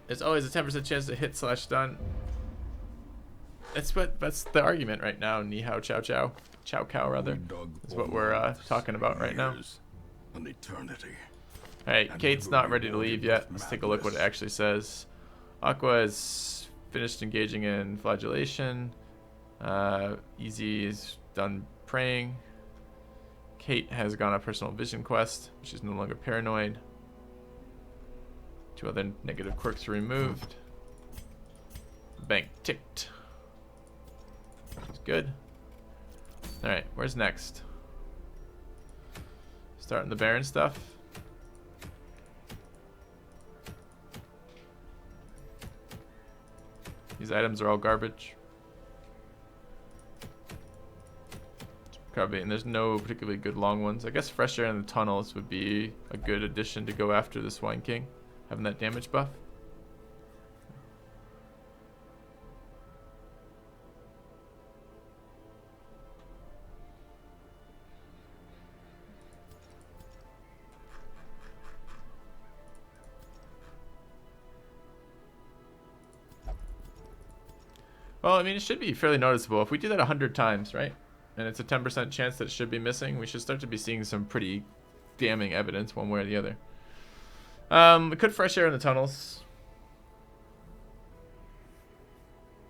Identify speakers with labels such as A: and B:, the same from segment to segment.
A: There's always a 10% chance to hit / stun. That's the argument right now. Ni hao chow chow. Chow cow rather. Is what we're talking about right now.
B: An eternity.
A: Alright, Kate's not ready to leave yet. Let's take a look what it actually says. Aqua has finished engaging in flagellation. Easy is done praying. Kate has gone on a personal vision quest. She's no longer paranoid. 2 other negative quirks are removed. Bank ticked. Which is good. Alright, where's next? Starting the Baron stuff. These items are all garbage. And there's no particularly good long ones. I guess fresh air in the tunnels would be a good addition to go after the Swine King, having that damage buff. Well, I mean, it should be fairly noticeable. If we do that 100 times, right? And it's a 10% chance that it should be missing, we should start to be seeing some pretty damning evidence one way or the other. We could fresh air in the tunnels.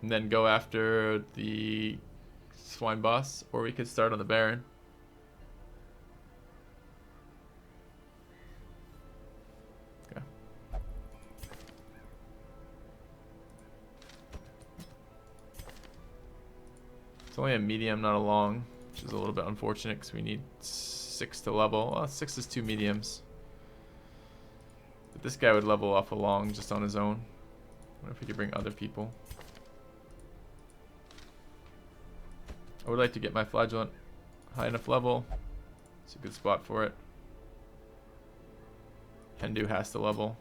A: And then go after the Swine boss, or we could start on the Baron. Okay. It's only a medium, not a long, which is a little bit unfortunate because we need 6 to level. Well, 6 is 2 mediums. But this guy would level off a long just on his own. What if we could bring other people? I would like to get my flagellant high enough level. It's a good spot for it. Hendu has to level.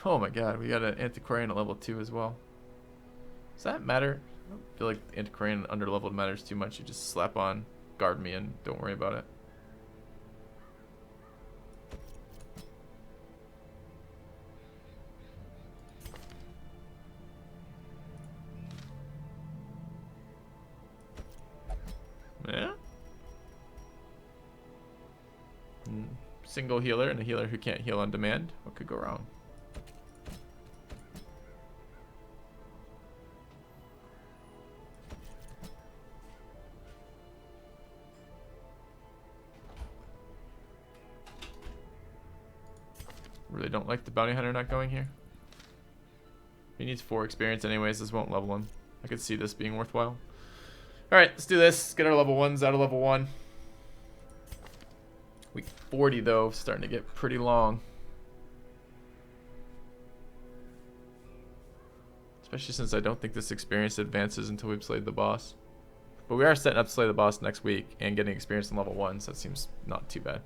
A: Oh my god, we got an Antiquarian at level 2 as well. Does that matter? I don't feel like Antiquarian under leveled matters too much. You just slap on guard me and don't worry about it. Yeah. Single healer and a healer who can't heal on demand. What could go wrong? Really don't like the bounty hunter not going here. He needs 4 experience anyways. This won't level him. I could see this being worthwhile. Alright, let's do this. Let's get our level 1s out of level 1. Week 40 though, starting to get pretty long. Especially since I don't think this experience advances until we've slayed the boss. But we are setting up to slay the boss next week and getting experience in level 1, so that seems not too bad.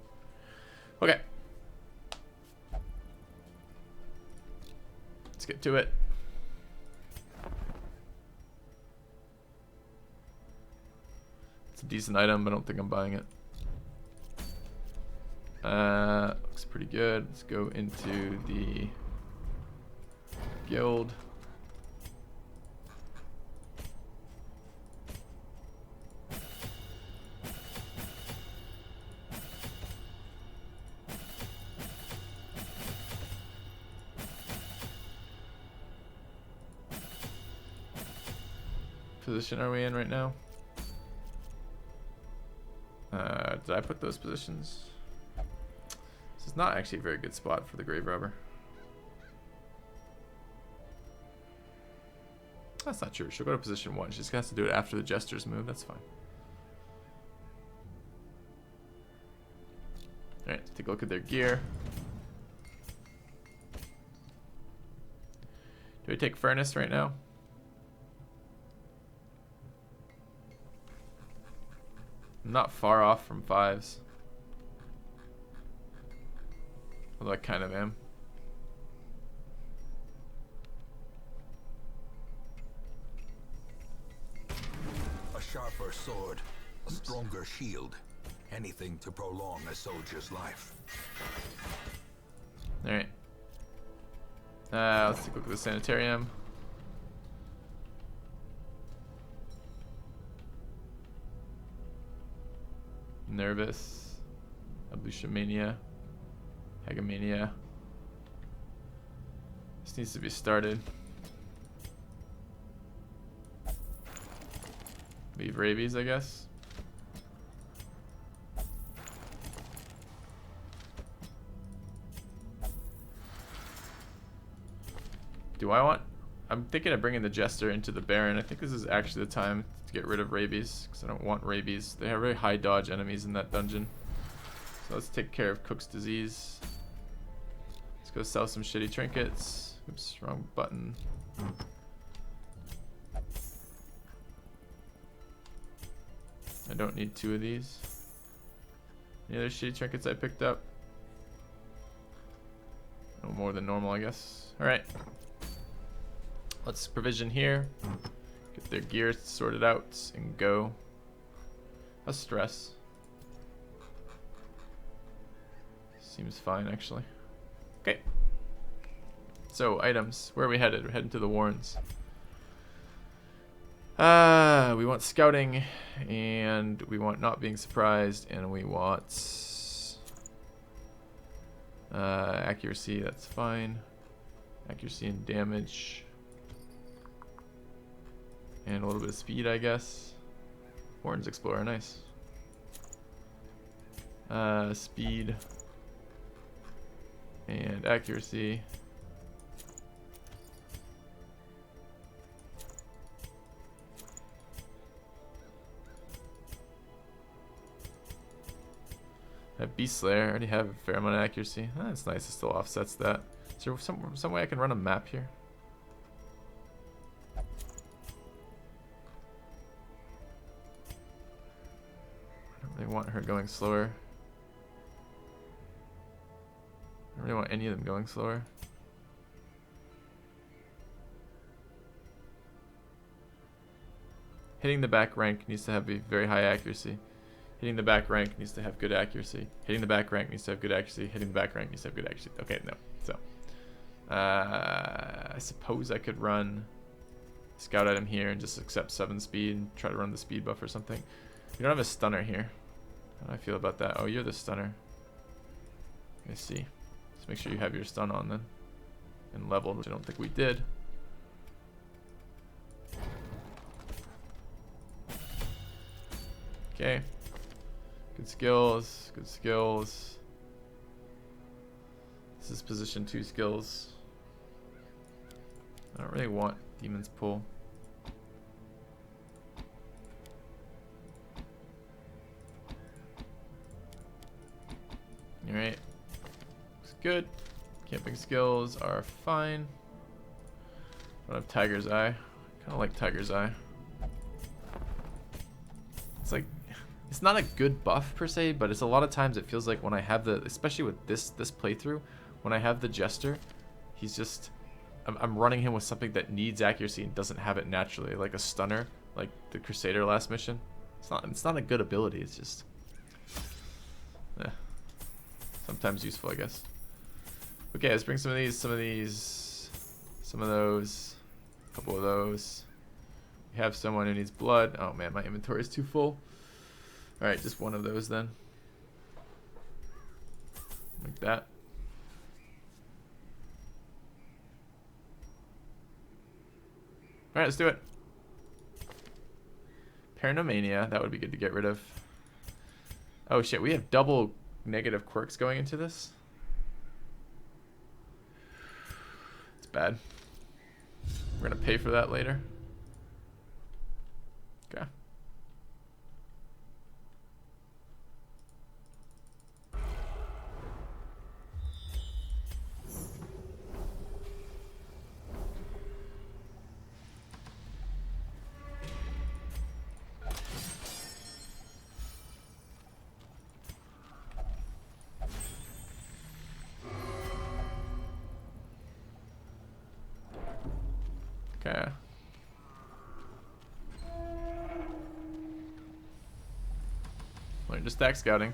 A: Okay. Let's get to it. It's a decent item, but I don't think I'm buying it. Looks pretty good. Let's go into the guild. Position are we in right now? Did I put those positions? This is not actually a very good spot for the grave robber. That's not true. She'll go to position 1. She just has to do it after the jester's move. That's fine. Alright, take a look at their gear. Do we take furnace right now? I'm not far off from 5s. Although I kind of am.
B: A sharper sword, a stronger shield. Anything to prolong a soldier's life.
A: Alright. Let's take a look at the sanitarium. Nervous. Ablution mania. Hegemania. This needs to be started. Leave rabies, I guess. Do I want... I'm thinking of bringing the Jester into the Baron. I think this is actually the time to get rid of rabies, because I don't want rabies. They have very high dodge enemies in that dungeon. So let's take care of Cook's disease. Let's go sell some shitty trinkets. Oops, wrong button. I don't need 2 of these. Any other shitty trinkets I picked up? No more than normal, I guess. Alright. Let's provision here. Get their gear sorted out and go. How's stress? Seems fine, actually. Okay. So, items. Where are we headed? We're heading to the Warrens. We want scouting, and we want not being surprised, and we want accuracy. That's fine. Accuracy and damage, and a little bit of speed, I guess. Warrens Explorer, nice. Speed and accuracy. Beast Slayer, I already have a fair amount of accuracy. That's nice, it still offsets that. Is there some way I can run a map here? I don't really want her going slower. I don't really want any of them going slower. Hitting the back rank needs to have a very high accuracy. Hitting the back rank needs to have good accuracy. Hitting the back rank needs to have good accuracy. Hitting the back rank needs to have good accuracy. Okay, no. So, I suppose I could run scout item here and just accept 7 speed and try to run the speed buff or something. You don't have a stunner here. How do I feel about that? Oh, you're the stunner. Let me see. Just make sure you have your stun on then. And leveled, which I don't think we did. Okay. Good skills, good skills. This is position 2 skills. I don't really want Demon's Pull. Alright. Looks good. Camping skills are fine. I don't have Tiger's Eye. Kind of like Tiger's Eye. It's like, it's not a good buff per se, but it's a lot of times it feels like when I have the, especially with this playthrough, when I have the Jester, he's just, I'm running him with something that needs accuracy and doesn't have it naturally, like a stunner, like the Crusader last mission. It's not a good ability. It's just, sometimes useful, I guess. Okay, let's bring some of these, some of those, a couple of those. We have someone who needs blood. Oh man, my inventory is too full. Alright, just one of those then. Like that. Alright, let's do it. Paranomania, that would be good to get rid of. Oh shit, we have double negative quirks going into this. It's bad. We're gonna pay for that later. Okay. Okay. Learn to stack scouting.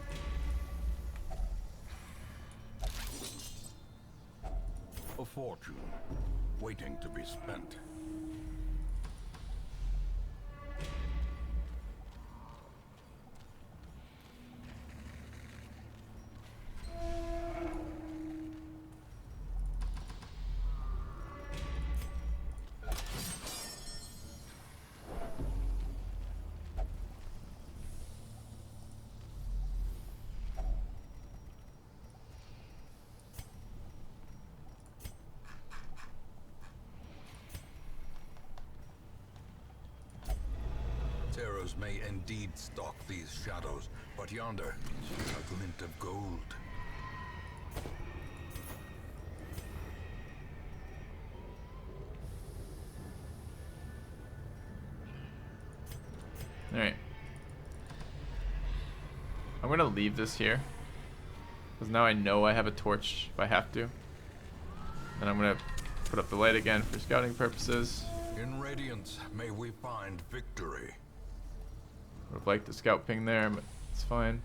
B: A fortune, waiting to be spent. Terrors may indeed stalk these shadows, but yonder, a glint of gold.
A: Alright. I'm gonna leave this here. Because now I know I have a torch if I have to. And I'm gonna put up the light again for scouting purposes.
B: In radiance, may we find victory.
A: Would have liked the scout ping there, but it's fine.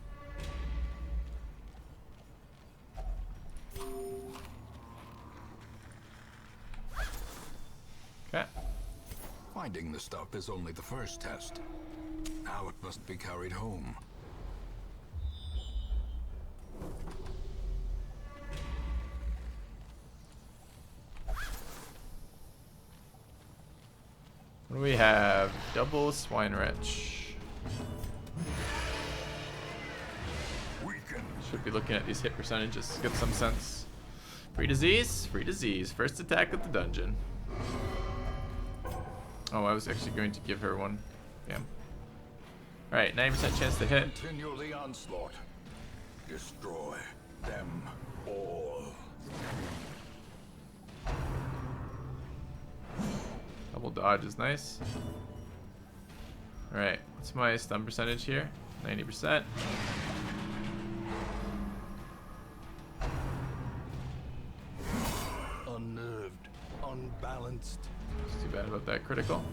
A: Okay.
B: Finding the stuff is only the first test. Now it must be carried home.
A: What do we have? Double swine wretch. Should be looking at these hit percentages to get some sense. Free disease? Free disease. First attack at the dungeon. Oh, I was actually going to give her one. Damn. Alright, 90% chance to hit.
B: Continue the onslaught. Destroy them all.
A: Double dodge is nice. Alright, what's my stun percentage here? 90%.
B: Unnerved, unbalanced.
A: It's too bad about that critical.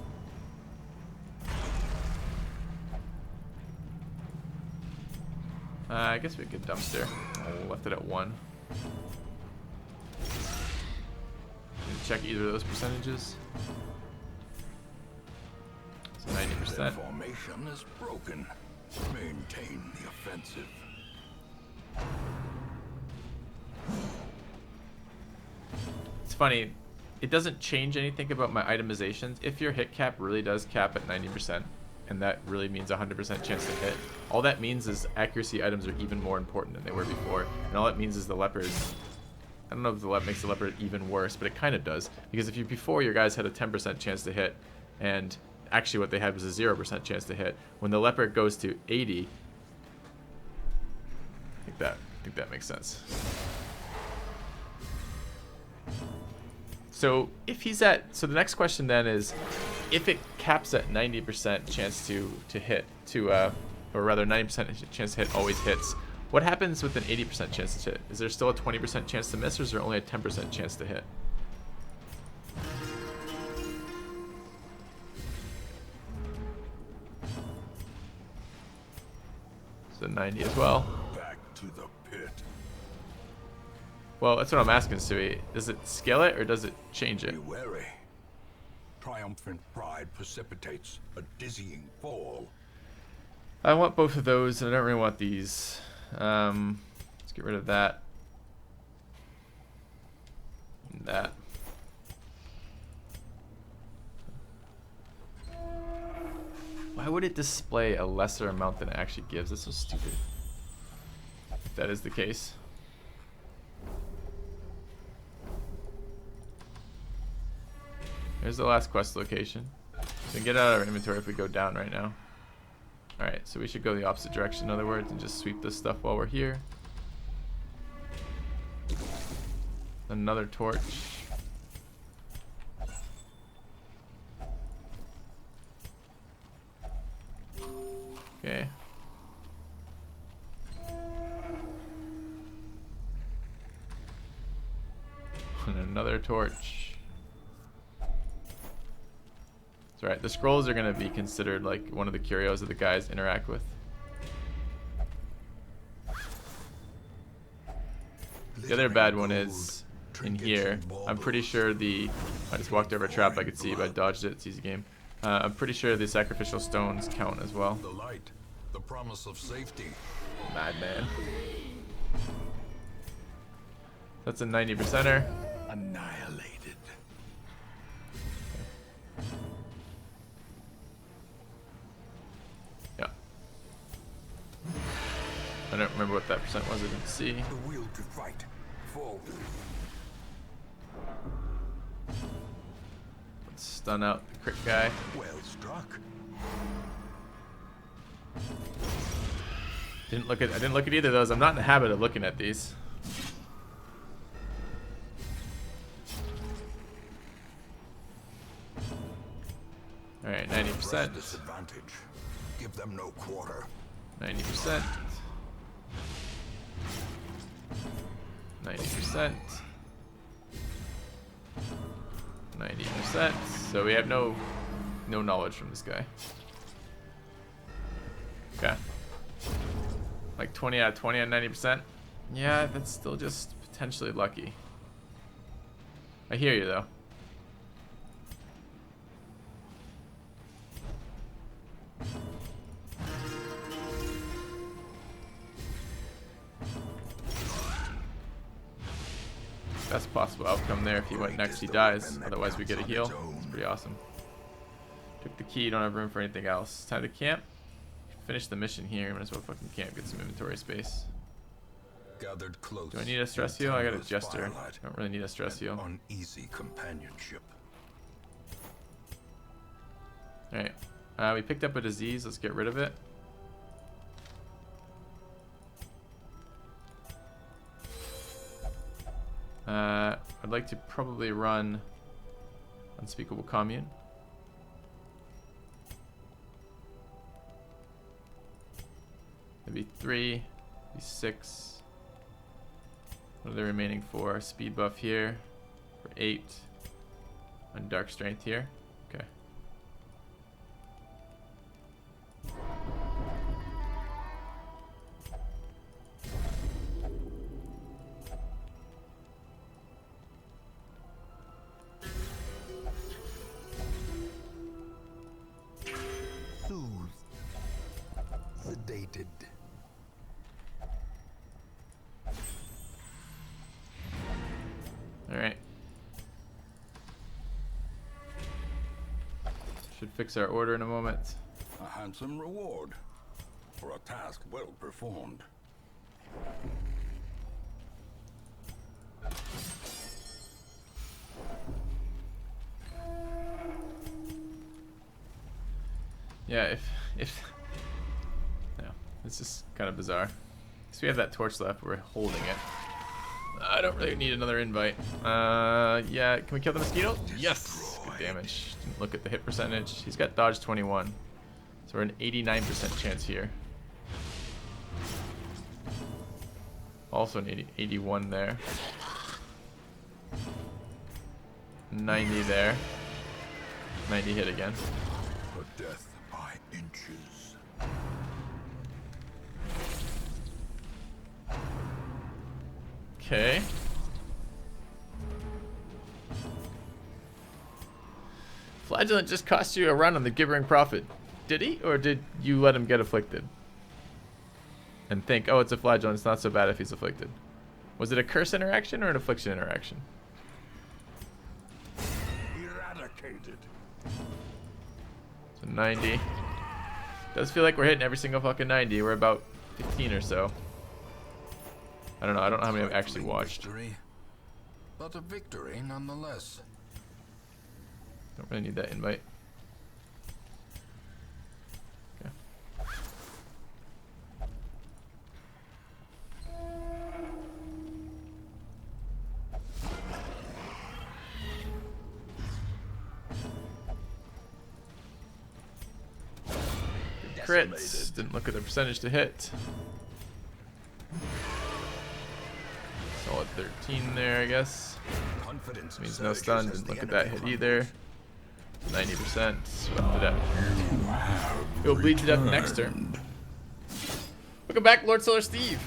A: I guess we could dumpster. Oh, left it at 1. Check either of those percentages. So 90%.
B: Their formation is broken. Maintain the offensive.
A: It's funny, it doesn't change anything about my itemizations. If your hit cap really does cap at 90%, and that really means 100% chance to hit, all that means is accuracy items are even more important than they were before. And all that means is the leopards, I don't know if the leopard makes the leopard even worse, but it kind of does. Because if you before your guys had a 10% chance to hit, and actually what they had was a 0% chance to hit, when the leopard goes to 80, I think that makes sense. So if he's at, so the next question then is, if it caps at 90% chance to hit, or rather 90% chance to hit always hits, what happens with an 80% chance to hit? Is there still a 20% chance to miss, or is there only a 10% chance to hit? So 90 as well.
B: Back to the pit.
A: Well, that's what I'm asking, Sui. Does it scale it, or does it change it?
B: Be wary. Triumphant pride precipitates a dizzying fall.
A: I want both of those, and I don't really want these. Let's get rid of that. And that. Why would it display a lesser amount than it actually gives? That's so stupid. If that is the case. Here's the last quest location. So get out of our inventory if we go down right now. Alright, so we should go the opposite direction, in other words, and just sweep this stuff while we're here. Another torch. Okay. And another torch. That's right. The scrolls are going to be considered like one of the curios that the guys interact with. The other bad one is in here. I'm pretty sure the... I just walked over a trap I could see, but I dodged it. It's easy game. I'm pretty sure the sacrificial stones count as well.
B: The light, the promise of safety.
A: Madman. That's a 90%er.
B: Annihilated.
A: Yeah. I don't remember what that percent was. I didn't see.
B: The will to fight. Forward.
A: Let's stun out the crit guy.
B: Well struck.
A: I didn't look at either of those. I'm not in the habit of looking at these. All right, 90%.
B: Disadvantage. Give them no quarter.
A: 90%. 90%. 90%. So we have no knowledge from this guy. Okay. Like 20 out of 20 on 90%. Yeah, that's still just potentially lucky. I hear you though. Best possible outcome there. If he went next, he dies. Otherwise, we get a heal. It's pretty awesome. Took the key. Don't have room for anything else. Time to camp. Finish the mission here. Might as well fucking camp. Get some inventory space.
B: Gathered close.
A: Do I need a stress heal? I got a jester. Don't really need a stress heal.
B: Uneasy companionship.
A: All right. We picked up a disease. Let's get rid of it. I'd like to probably run Unspeakable Commune. Maybe 3, maybe 6. What are the remaining 4? Speed buff here for 8. And Dark Strength here. Okay.
B: Sedated.
A: All right. Should fix our order in a moment.
B: A handsome reward for a task well performed.
A: Yeah, if no, it's just kind of bizarre. So we have that torch left. We're holding it. I don't really need another invite. Yeah, can we kill the mosquito? Yes. Good damage. Didn't look at the hit percentage. He's got dodge 21, so we're an 89% chance here. Also an 81 there. 90 there. 90 hit again.
B: A death by inches.
A: Okay. Flagellant just cost you a run on the Gibbering Prophet. Did he? Or did you let him get afflicted? And think, oh, it's a Flagellant. It's not so bad if he's afflicted. Was it a curse interaction or an affliction interaction?
B: Eradicated.
A: So 90. Does feel like we're hitting every single fucking 90. We're about 15 or so. I don't know. I don't know how many I've actually watched.
B: Victory, but a victory nonetheless.
A: Don't really need that invite. Okay. Crits. Didn't look at the percentage to hit. Solid 13 there, I guess.
B: Confidence
A: Means no stun. Didn't look at that hit either. 90%. Swept to death. He'll bleed to death next turn. Welcome back, Lord Solar Steve.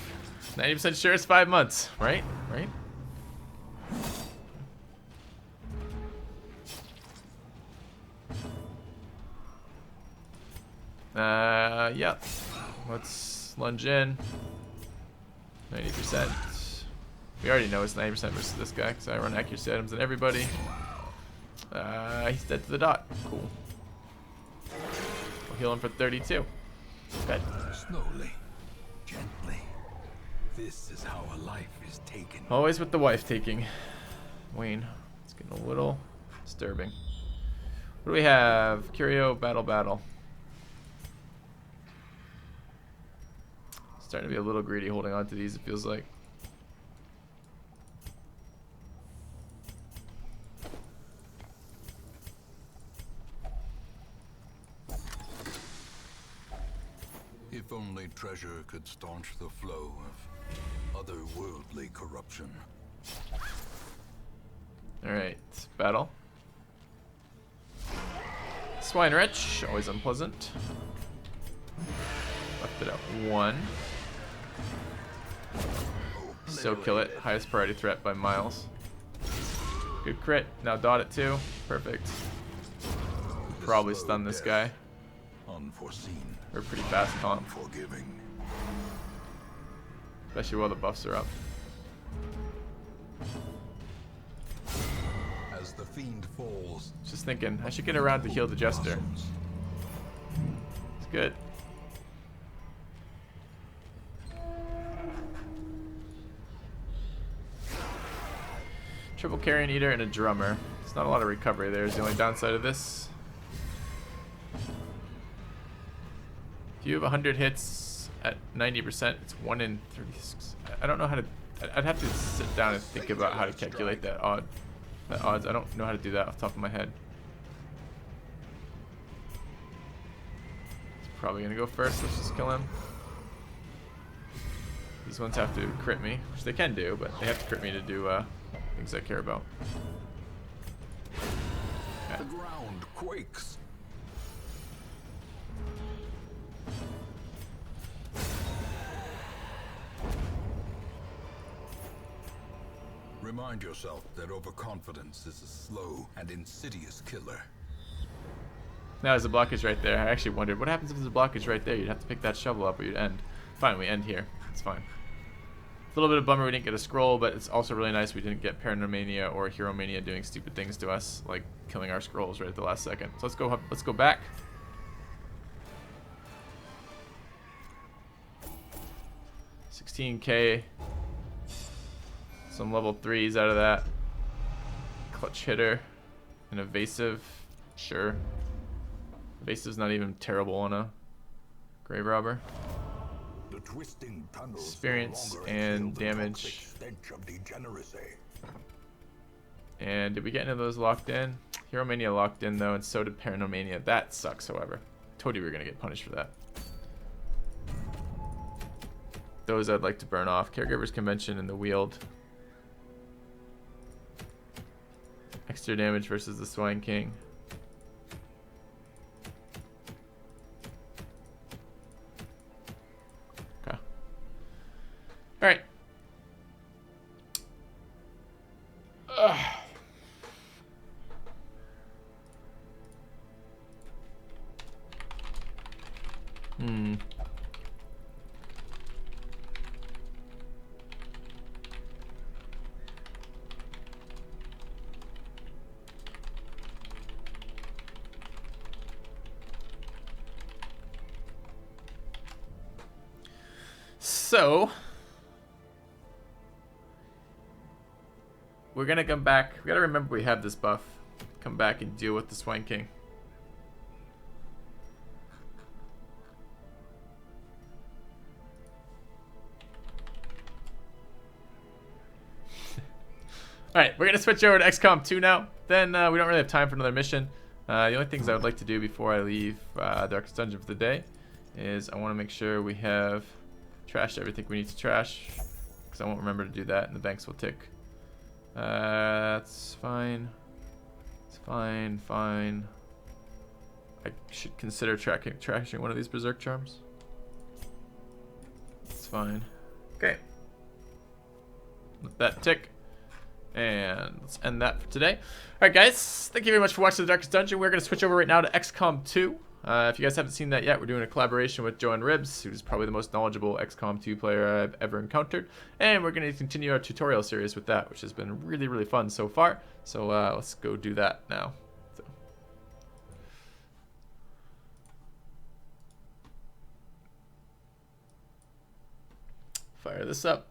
A: 90% sure it's 5 months, right? Right? Yeah. Let's lunge in. 90%. We already know it's 90% versus this guy because I run accuracy items on everybody. He's dead to the dot. Cool. We'll heal him for 32. Good.
B: Slowly, gently. This is how a life is taken.
A: Always with the wife taking. Wayne. It's getting a little disturbing. What do we have? Curio, battle. Starting to be a little greedy holding on to these, it feels like.
B: If only treasure could staunch the flow of otherworldly corruption.
A: Alright, battle. Swine Wretch, always unpleasant. Left it at 1. So kill it. Highest priority threat by miles. Good crit. Now dot it too. Perfect. Probably stun this guy.
B: Unforeseen.
A: We're pretty fast comp.
B: Unforgiving.
A: Especially while the buffs are up.
B: As the fiend falls.
A: Just thinking, I should get around to heal the Jester. It's good. Triple Carrion Eater and a Drummer. It's not a lot of recovery there is the only downside of this. If you have 100 hits at 90%, it's 1 in 36. I don't know how to... I'd have to sit down and think about how to calculate that odds. I don't know how to do that off the top of my head. It's probably going to go first. Let's just kill him. These ones have to crit me, which they can do, but they have to crit me to do things I care about. Okay.
B: The ground quakes. Remind yourself that overconfidence is a slow and insidious killer.
A: Now there's a blockage right there. I actually wondered what happens if there's a blockage right there. You'd have to pick that shovel up or you'd end. Fine, we end here. It's fine. A little bit of bummer we didn't get a scroll, but it's also really nice we didn't get Paranormania or Hero-Mania doing stupid things to us, like killing our scrolls right at the last second. So let's go back. $16K. Some level 3s out of that. Clutch hitter. An evasive. Sure. Evasive's not even terrible on a grave robber.
B: The twisting tunnels
A: Experience
B: no
A: and
B: the
A: damage.
B: stench of degeneracy.
A: And did we get any of those locked in? Hero-Mania locked in though, and so did Paranormania. That sucks, however. Told you we were gonna get punished for that. Those I'd like to burn off. Caregiver's Convention and the Wield. Extra damage versus the Swine King. Okay. Alright. So we're gonna come back. We gotta remember we have this buff. Come back and deal with the Swine King. Alright, we're gonna switch over to XCOM 2 now. Then we don't really have time for another mission. The only things I would like to do before I leave Darkest Dungeon for the day is I want to make sure we have trashed everything we need to trash, because I won't remember to do that and the banks will tick. That's fine. It's fine. I should consider trashing one of these Berserk Charms. It's fine. Okay. Let that tick. And let's end that for today. Alright guys, thank you very much for watching the Darkest Dungeon. We're going to switch over right now to XCOM 2. If you guys haven't seen that yet, we're doing a collaboration with Joanne Ribs, who's probably the most knowledgeable XCOM 2 player I've ever encountered. And we're going to continue our tutorial series with that, which has been really, really fun so far. So let's go do that now. So. Fire this up.